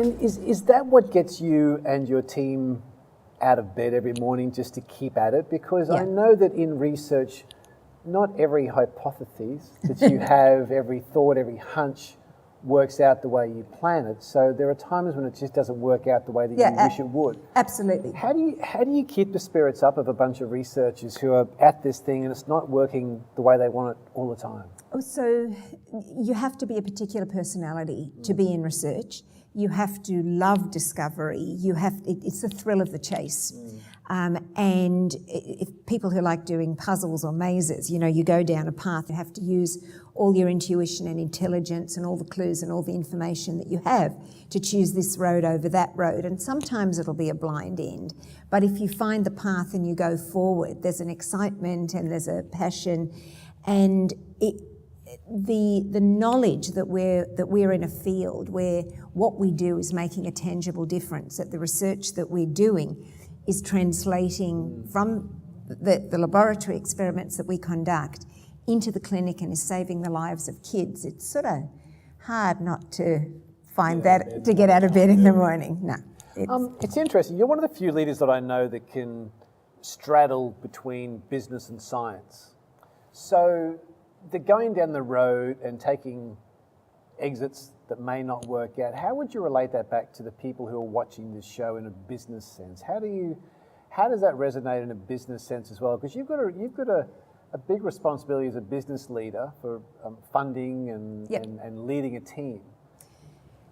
And is that what gets you and your team out of bed every morning, just to keep at it? Because I know that in research, not every hypothesis that you have, every thought, every hunch works out the way you plan it. So there are times when it just doesn't work out the way that you wish it would. Absolutely. How do you keep the spirits up of a bunch of researchers who are at this thing and it's not working the way they want it all the time? So you have to be a particular personality to be in research. You have to love discovery. It's the thrill of the chase. And if people who like doing puzzles or mazes, you go down a path, you have to use all your intuition and intelligence and all the clues and all the information that you have to choose this road over that road. And sometimes it'll be a blind end. But if you find the path and you go forward, there's an excitement and there's a passion, and the knowledge that we're in a field where what we do is making a tangible difference, that the research that we're doing is translating from the laboratory experiments that we conduct into the clinic and is saving the lives of kids. It's sort of hard not to find that, to get out of bed in the morning. No. It's interesting. You're one of the few leaders that I know that can straddle between business and science. So the going down the road and taking exits that may not work out, how would you relate that back to the people who are watching this show in a business sense? How does that resonate in a business sense as well? Because you've got a big responsibility as a business leader for funding and leading a team.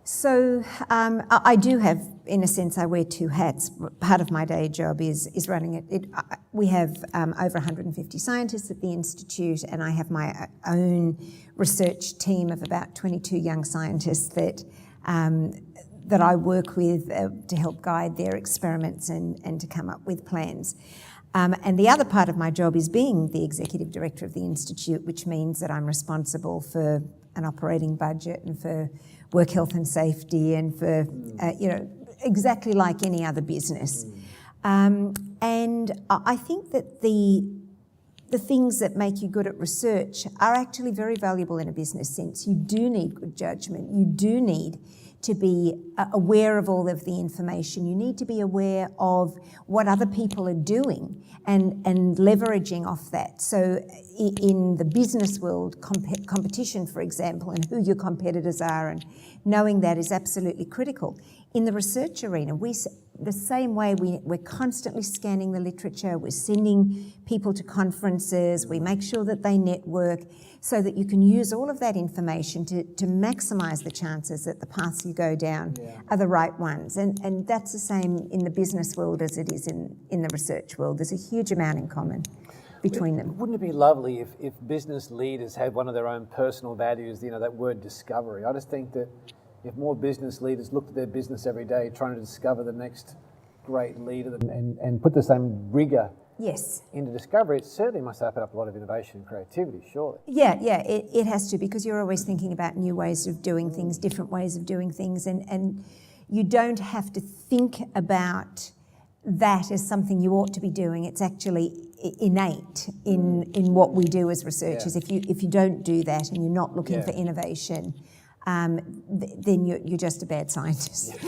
So I do have, in a sense, I wear two hats. Part of my day job is running it. We have over 150 scientists at the Institute, and I have my own research team of about 22 young scientists that I work with to help guide their experiments and to come up with plans. And the other part of my job is being the executive director of the Institute, which means that I'm responsible for an operating budget and for work health and safety and for, exactly like any other business. And I think that the things that make you good at research are actually very valuable in a business sense. You do need good judgment. You do need to be aware of all of the information. You need to be aware of what other people are doing and leveraging off that. So in the business world, competition, for example, and who your competitors are, and knowing that is absolutely critical. In the research arena, the same way we're constantly scanning the literature, we're sending people to conferences, we make sure that they network, so that you can use all of that information to maximise the chances that the paths you go down are the right ones. And that's the same in the business world as it is in the research world. There's a huge amount in common between them. Wouldn't it be lovely if business leaders had one of their own personal values, that word discovery? I just think that if more business leaders looked at their business every day trying to discover the next great leader and put the same rigour into discovery, it certainly must open up a lot of innovation and creativity, surely. Yeah, it has to, because you're always thinking about new ways of doing things, different ways of doing things, and you don't have to think about that as something you ought to be doing. It's actually innate in what we do as researchers. If you don't do that and you're not looking for innovation, then you're just a bad scientist.